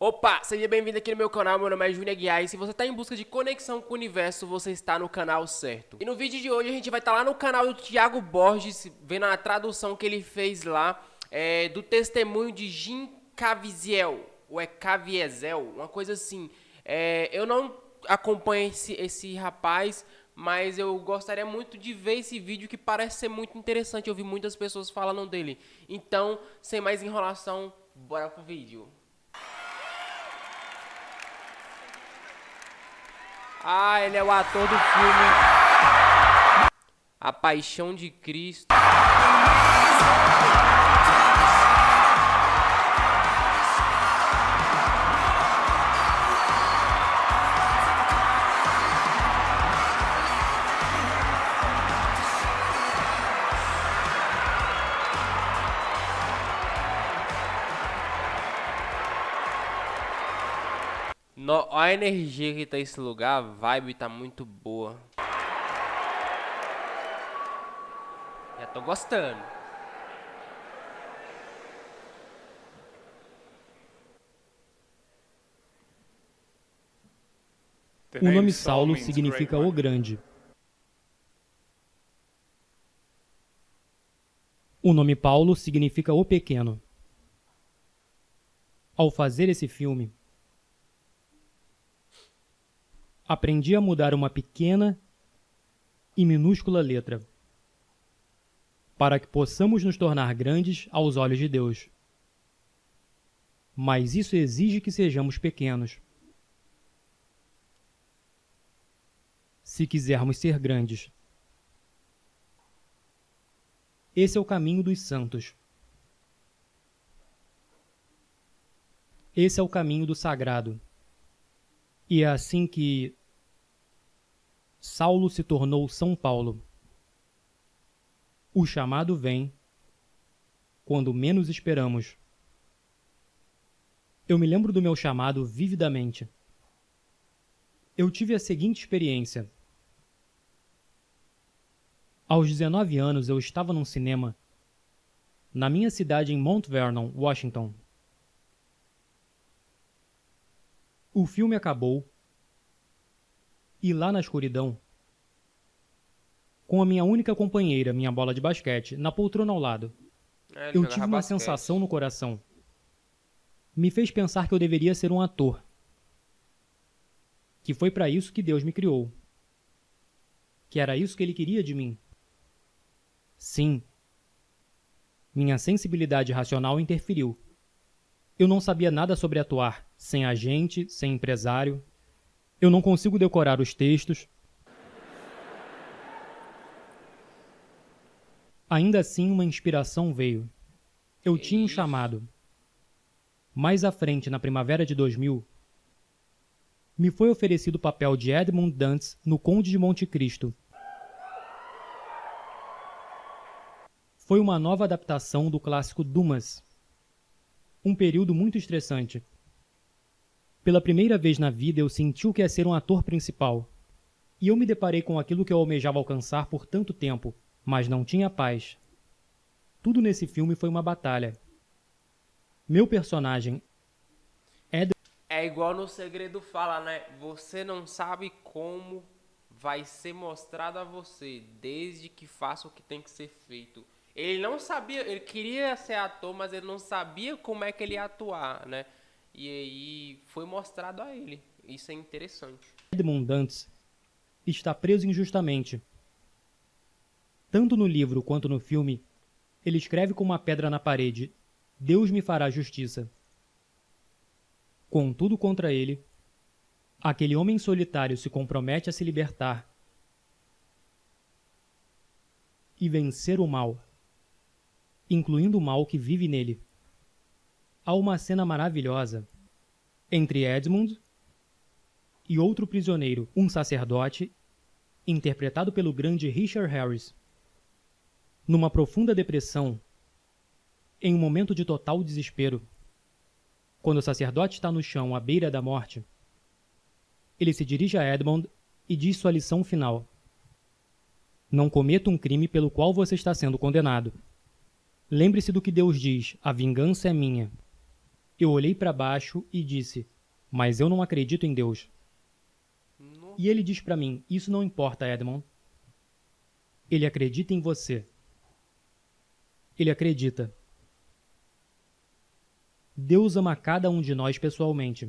Opa, seja bem-vindo aqui no meu canal, meu nome é Júnior Aguiar e se você está em busca de conexão com o universo, você está no canal certo. E no vídeo de hoje a gente vai estar lá no canal do Thiago Borges, vendo a tradução que ele fez lá, do testemunho de Jim Caviezel, ou é Caviezel, uma coisa assim. Eu não acompanho esse rapaz, mas eu gostaria muito de ver esse vídeo que parece ser muito interessante, eu vi muitas pessoas falando dele. Então, sem mais enrolação, bora pro vídeo. Ah, ele é o ator do filme A Paixão de Cristo. A energia que tá esse lugar, a vibe tá muito boa. Já tô gostando. O nome Saulo significa o grande. O nome Paulo significa o pequeno. Ao fazer esse filme, aprendi a mudar uma pequena e minúscula letra para que possamos nos tornar grandes aos olhos de Deus. Mas isso exige que sejamos pequenos. Se quisermos ser grandes. Esse é o caminho dos santos. Esse é o caminho do sagrado. E é assim que Saulo se tornou São Paulo. O chamado vem quando menos esperamos. Eu me lembro do meu chamado vividamente. Eu tive a seguinte experiência. Aos 19 anos, eu estava num cinema na minha cidade em Mount Vernon, Washington. O filme acabou e lá na escuridão, com a minha única companheira, minha bola de basquete, na poltrona ao lado, eu tive uma sensação no coração. Me fez pensar que eu deveria ser um ator. Que foi para isso que Deus me criou. Que era isso que Ele queria de mim. Sim. Minha sensibilidade racional interferiu. Eu não sabia nada sobre atuar, sem agente, sem empresário. Eu não consigo decorar os textos. Ainda assim, uma inspiração veio. Eu tinha um chamado. Mais à frente, na primavera de 2000, me foi oferecido o papel de Edmund Dantes no Conde de Monte Cristo. Foi uma nova adaptação do clássico Dumas. Um período muito estressante. Pela primeira vez na vida eu senti o que é ser um ator principal. E eu me deparei com aquilo que eu almejava alcançar por tanto tempo, mas não tinha paz. Tudo nesse filme foi uma batalha. Meu personagem É igual no Segredo fala, né? Você não sabe como vai ser mostrado a você, desde que faça o que tem que ser feito. Ele não sabia, ele queria ser ator, mas ele não sabia como é que ele ia atuar, né? E aí foi mostrado a ele. Isso é interessante. Edmund Dantes está preso injustamente. Tanto no livro quanto no filme, ele escreve com uma pedra na parede: Deus me fará justiça. Contudo contra ele, aquele homem solitário se compromete a se libertar e vencer o mal, incluindo o mal que vive nele. Há uma cena maravilhosa entre Edmund e outro prisioneiro, um sacerdote, interpretado pelo grande Richard Harris. Numa profunda depressão, em um momento de total desespero, quando o sacerdote está no chão à beira da morte, ele se dirige a Edmund e diz sua lição final: Não cometa um crime pelo qual você está sendo condenado. Lembre-se do que Deus diz: a vingança é minha. Eu olhei para baixo e disse: mas eu não acredito em Deus. E ele diz para mim: isso não importa, Edmond. Ele acredita em você. Ele acredita. Deus ama cada um de nós pessoalmente.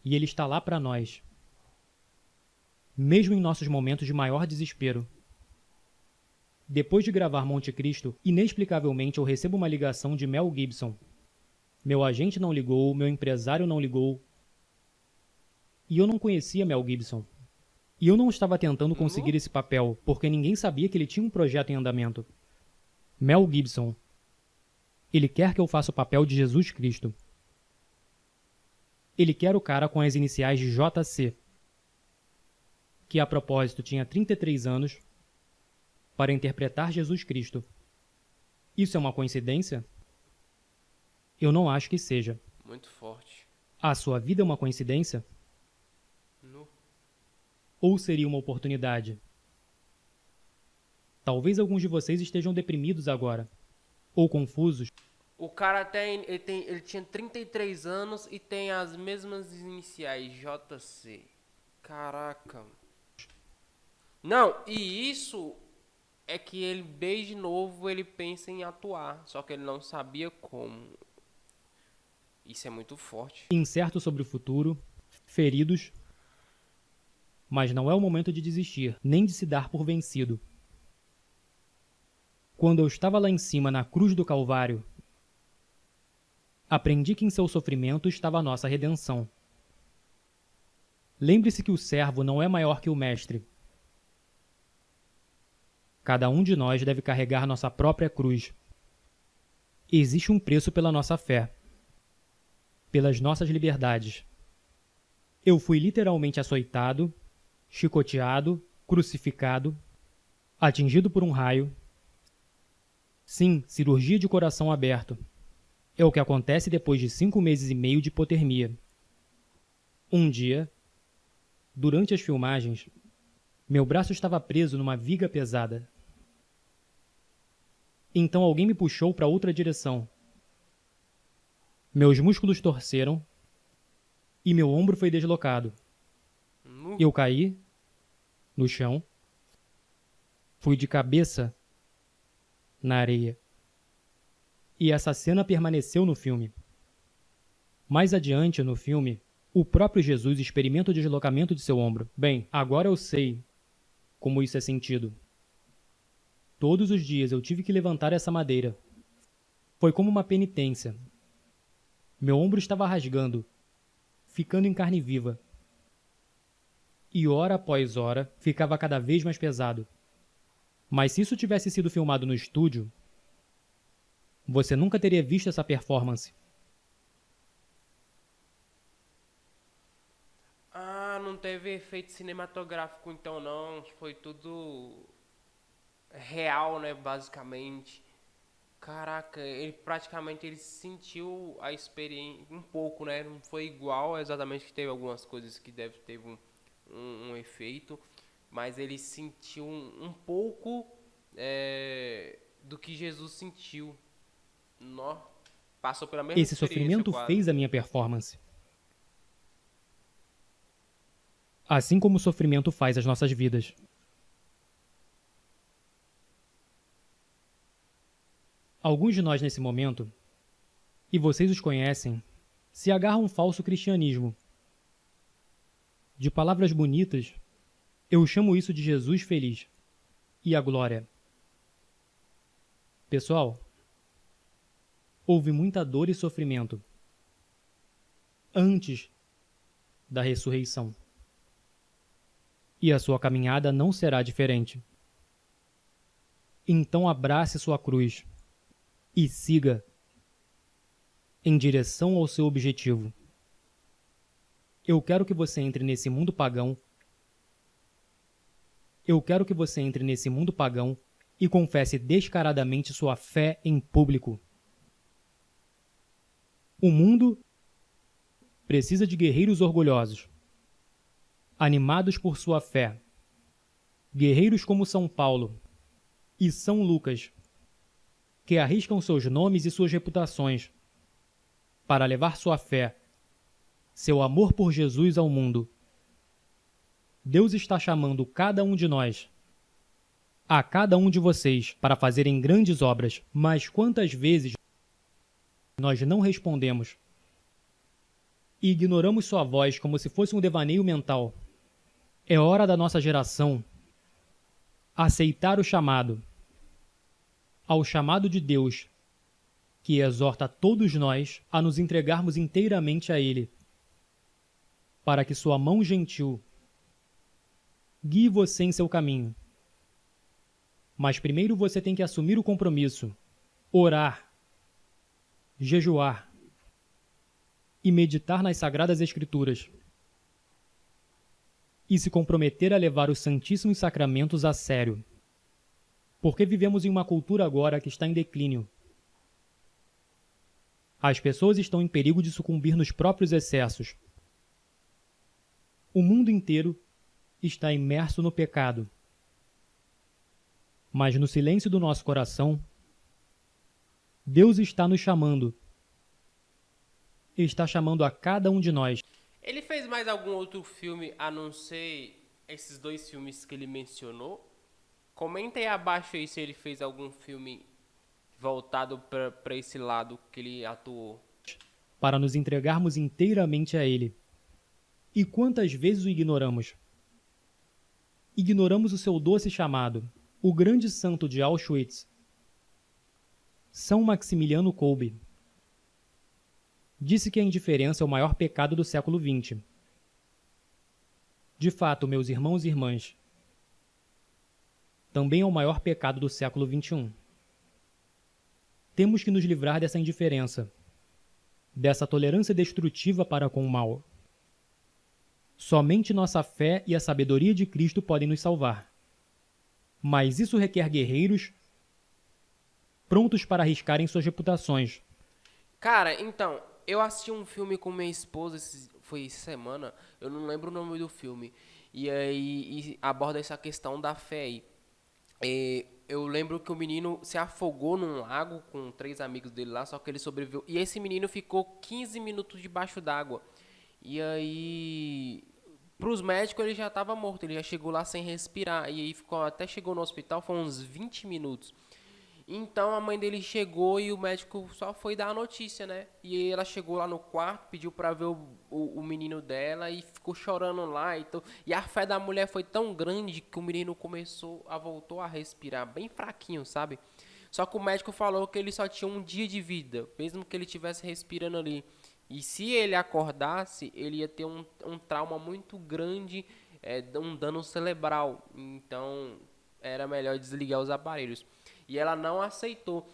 E Ele está lá para nós. Mesmo em nossos momentos de maior desespero. Depois de gravar Monte Cristo, inexplicavelmente eu recebo uma ligação de Mel Gibson. Meu agente não ligou, meu empresário não ligou. E eu não conhecia Mel Gibson. E eu não estava tentando conseguir esse papel, porque ninguém sabia que ele tinha um projeto em andamento. Mel Gibson. Ele quer que eu faça o papel de Jesus Cristo. Ele quer o cara com as iniciais de JC, que a propósito tinha 33 anos, para interpretar Jesus Cristo. Isso é uma coincidência? Eu não acho que seja. Muito forte. A sua vida é uma coincidência? No. Ou seria uma oportunidade? Talvez alguns de vocês estejam deprimidos agora, ou confusos. O cara ele tinha 33 anos e tem as mesmas iniciais, JC. Caraca. Não, e isso é que ele, desde novo, ele pensa em atuar, só que ele não sabia como. Isso é muito forte. Incertos sobre o futuro, feridos, mas não é o momento de desistir, nem de se dar por vencido. Quando eu estava lá em cima na cruz do Calvário, aprendi que em seu sofrimento estava a nossa redenção. Lembre-se que o servo não é maior que o mestre. Cada um de nós deve carregar nossa própria cruz. Existe um preço pela nossa fé, pelas nossas liberdades. Eu fui literalmente açoitado, chicoteado, crucificado, atingido por um raio. Sim, cirurgia de coração aberto. É o que acontece depois de 5 meses e meio de hipotermia. Um dia, durante as filmagens, meu braço estava preso numa viga pesada. Então alguém me puxou para outra direção. Meus músculos torceram e meu ombro foi deslocado. Eu caí no chão, fui de cabeça na areia. E essa cena permaneceu no filme. Mais adiante, no filme, o próprio Jesus experimenta o deslocamento de seu ombro. Bem, agora eu sei como isso é sentido. Todos os dias eu tive que levantar essa madeira. Foi como uma penitência. Meu ombro estava rasgando, ficando em carne viva. E hora após hora, ficava cada vez mais pesado. Mas se isso tivesse sido filmado no estúdio, você nunca teria visto essa performance. Ah, não teve efeito cinematográfico então não, foi tudo real, né, basicamente. Caraca, ele sentiu a experiência um pouco, né? Não foi igual exatamente, que teve algumas coisas que deve ter um efeito, mas ele sentiu um pouco do que Jesus sentiu. Nó, passou pela mesma Esse experiência sofrimento quase. fez a minha performance. Assim como o sofrimento faz as nossas vidas. Alguns de nós nesse momento, e vocês os conhecem, se agarram a um falso cristianismo. De palavras bonitas, eu chamo isso de Jesus feliz e a glória. Pessoal, houve muita dor e sofrimento antes da ressurreição. E a sua caminhada não será diferente. Então abrace sua cruz e siga em direção ao seu objetivo. Eu quero que você entre nesse mundo pagão. Eu quero que você entre nesse mundo pagão e confesse descaradamente sua fé em público. O mundo precisa de guerreiros orgulhosos, animados por sua fé. Guerreiros como São Paulo e São Lucas, que arriscam seus nomes e suas reputações para levar sua fé, seu amor por Jesus ao mundo. Deus está chamando cada um de nós, a cada um de vocês, para fazerem grandes obras, mas quantas vezes nós não respondemos e ignoramos sua voz como se fosse um devaneio mental? É hora da nossa geração aceitar o chamado, ao chamado de Deus, que exorta todos nós a nos entregarmos inteiramente a Ele, para que sua mão gentil guie você em seu caminho. Mas primeiro você tem que assumir o compromisso, orar, jejuar e meditar nas Sagradas Escrituras, e se comprometer a levar os Santíssimos Sacramentos a sério. Porque vivemos em uma cultura agora que está em declínio. As pessoas estão em perigo de sucumbir nos próprios excessos. O mundo inteiro está imerso no pecado. Mas no silêncio do nosso coração, Deus está nos chamando. Está chamando a cada um de nós. Ele fez mais algum outro filme a não ser esses dois filmes que ele mencionou? Comenta aí abaixo aí se ele fez algum filme voltado para esse lado que ele atuou. Para nos entregarmos inteiramente a Ele. E quantas vezes o ignoramos? Ignoramos o seu doce chamado, o grande santo de Auschwitz, São Maximiliano Kolbe. Disse que a indiferença é o maior pecado do século XX. De fato, meus irmãos e irmãs, também é o maior pecado do século XXI. Temos que nos livrar dessa indiferença, dessa tolerância destrutiva para com o mal. Somente nossa fé e a sabedoria de Cristo podem nos salvar. Mas isso requer guerreiros prontos para arriscarem suas reputações. Cara, então, eu assisti um filme com minha esposa, foi semana, eu não lembro o nome do filme, e aí aborda essa questão da fé aí. Eu lembro que o menino se afogou num lago com 3 amigos dele lá, só que ele sobreviveu. E esse menino ficou 15 minutos debaixo d'água. E aí, pros médicos ele já estava morto, ele já chegou lá sem respirar. E aí até chegou no hospital, foi uns 20 minutos. Então a mãe dele chegou e o médico só foi dar a notícia, né? E aí ela chegou lá no quarto, pediu pra ver o menino dela e ficou chorando lá. E a fé da mulher foi tão grande que o menino voltou a respirar bem fraquinho, sabe? Só que o médico falou que ele só tinha um dia de vida, mesmo que ele estivesse respirando ali. E se ele acordasse, ele ia ter um trauma muito grande, um dano cerebral. Então era melhor desligar os aparelhos. E ela não aceitou.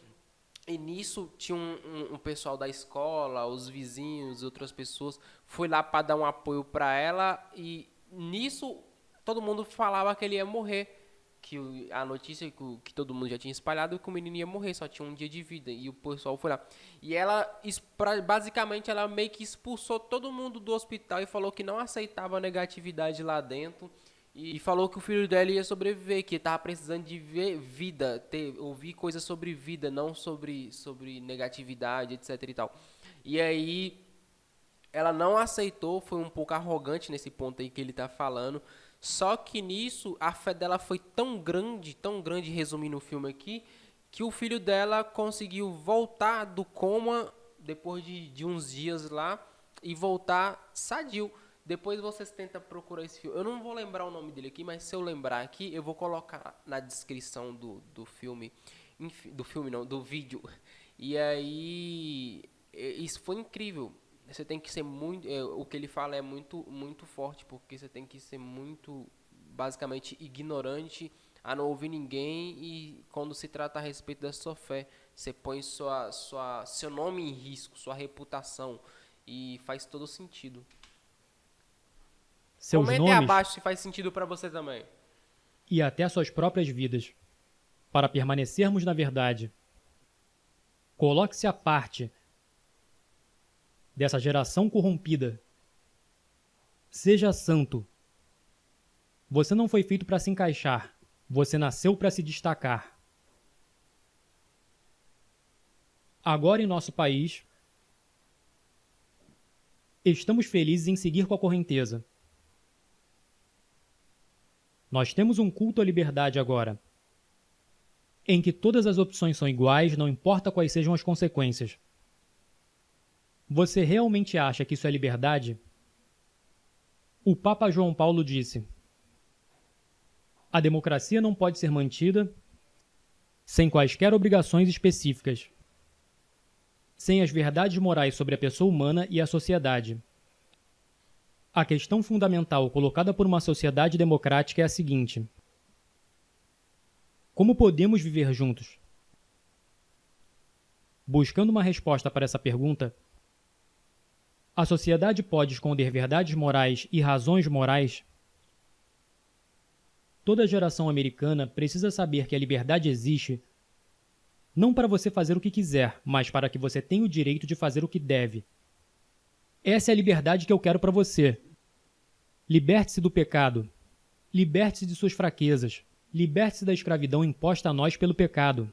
E nisso tinha um pessoal da escola, os vizinhos, outras pessoas, foi lá para dar um apoio para ela. E nisso todo mundo falava que ele ia morrer. Que a notícia que todo mundo já tinha espalhado é que o menino ia morrer, só tinha um dia de vida. E o pessoal foi lá. E ela, basicamente, ela meio que expulsou todo mundo do hospital e falou que não aceitava negatividade lá dentro. E falou que o filho dela ia sobreviver, que estava precisando de ver vida, ouvir coisas sobre vida, não sobre negatividade, etc e tal. E aí, ela não aceitou, foi um pouco arrogante nesse ponto aí que ele tá falando. Só que nisso, a fé dela foi tão grande, resumindo o filme aqui, que o filho dela conseguiu voltar do coma depois de uns dias lá e voltar sadio. Depois vocês tentam procurar esse filme. Eu não vou lembrar o nome dele aqui, mas se eu lembrar aqui, eu vou colocar na descrição do filme. Do filme não, do vídeo. E aí, isso foi incrível. Você tem que ser muito... o que ele fala é muito, muito forte, porque você tem que ser muito, basicamente, ignorante, a não ouvir ninguém. E quando se trata a respeito da sua fé, você põe seu nome em risco, sua reputação. E faz todo sentido. Seus Comente nomes abaixo se faz sentido para você também. e até suas próprias vidas, para permanecermos na verdade. Coloque-se à parte dessa geração corrompida. Seja santo. Você não foi feito para se encaixar, você nasceu para se destacar. Agora em nosso país, Estamos felizes em seguir com a correnteza. Nós temos um culto à liberdade agora, em que todas as opções são iguais, não importa quais sejam as consequências. Você realmente acha que isso é liberdade? O Papa João Paulo disse: a democracia não pode ser mantida sem quaisquer obrigações específicas, sem as verdades morais sobre a pessoa humana e a sociedade. A questão fundamental colocada por uma sociedade democrática é a seguinte: como podemos viver juntos? Buscando uma resposta para essa pergunta, a sociedade pode esconder verdades morais e razões morais? Toda geração americana precisa saber que a liberdade existe não para você fazer o que quiser, mas para que você tenha o direito de fazer o que deve. Essa é a liberdade que eu quero para você. Liberte-se do pecado. Liberte-se de suas fraquezas. Liberte-se da escravidão imposta a nós pelo pecado.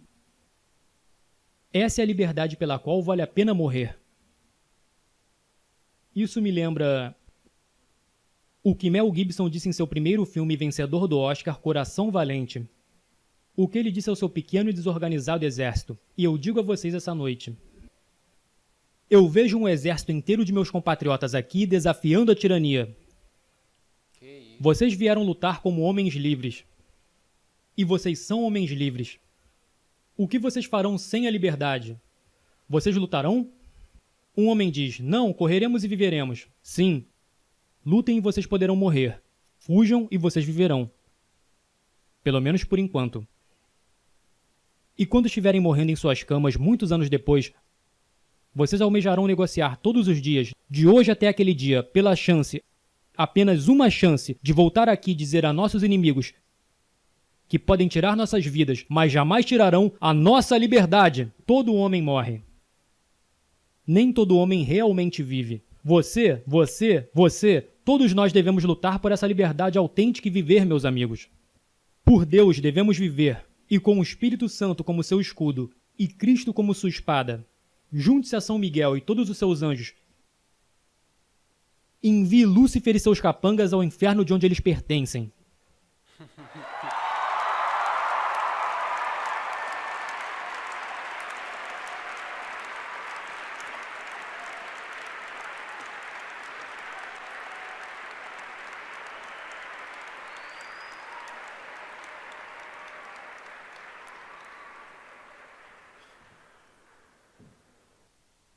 Essa é a liberdade pela qual vale a pena morrer. Isso me lembra o que Mel Gibson disse em seu primeiro filme vencedor do Oscar, Coração Valente. O que ele disse ao seu pequeno e desorganizado exército. E eu digo a vocês essa noite: eu vejo um exército inteiro de meus compatriotas aqui desafiando a tirania. Vocês vieram lutar como homens livres. E vocês são homens livres. O que vocês farão sem a liberdade? Vocês lutarão? Um homem diz: não, correremos e viveremos. Sim. Lutem e vocês poderão morrer. Fujam e vocês viverão. Pelo menos por enquanto. E quando estiverem morrendo em suas camas muitos anos depois, vocês almejarão negociar todos os dias, de hoje até aquele dia, pela chance, apenas uma chance, de voltar aqui e dizer a nossos inimigos que podem tirar nossas vidas, mas jamais tirarão a nossa liberdade. Todo homem morre. Nem todo homem realmente vive. Você, todos nós devemos lutar por essa liberdade autêntica e viver, meus amigos. Por Deus devemos viver, e com o Espírito Santo como seu escudo, e Cristo como sua espada. Junte-se a São Miguel e todos os seus anjos. Envie Lúcifer e seus capangas ao inferno de onde eles pertencem.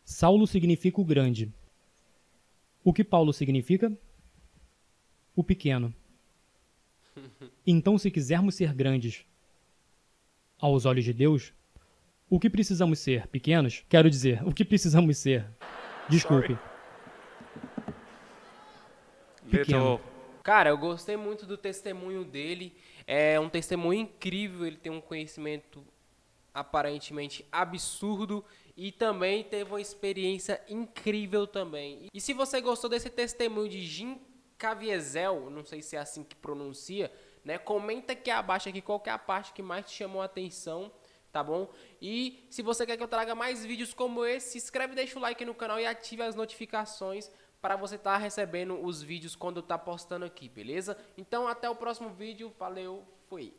Saulo significa o grande. O que Paulo significa? O pequeno. Então, se quisermos ser grandes aos olhos de Deus, o que precisamos ser? Pequenos? Quero dizer, o que precisamos ser? Desculpe. Pequeno. Cara, eu gostei muito do testemunho dele. É um testemunho incrível, ele tem um conhecimento aparentemente absurdo e também teve uma experiência incrível também. E se você gostou desse testemunho de Jim Caviezel, não sei se é assim que pronuncia, né? Comenta aqui abaixo aqui qual que é a parte que mais te chamou a atenção, tá bom? E se você quer que eu traga mais vídeos como esse, se inscreve, deixa o like no canal e ative as notificações para você estar recebendo os vídeos quando eu estar postando aqui, beleza? Então até o próximo vídeo, valeu, fui!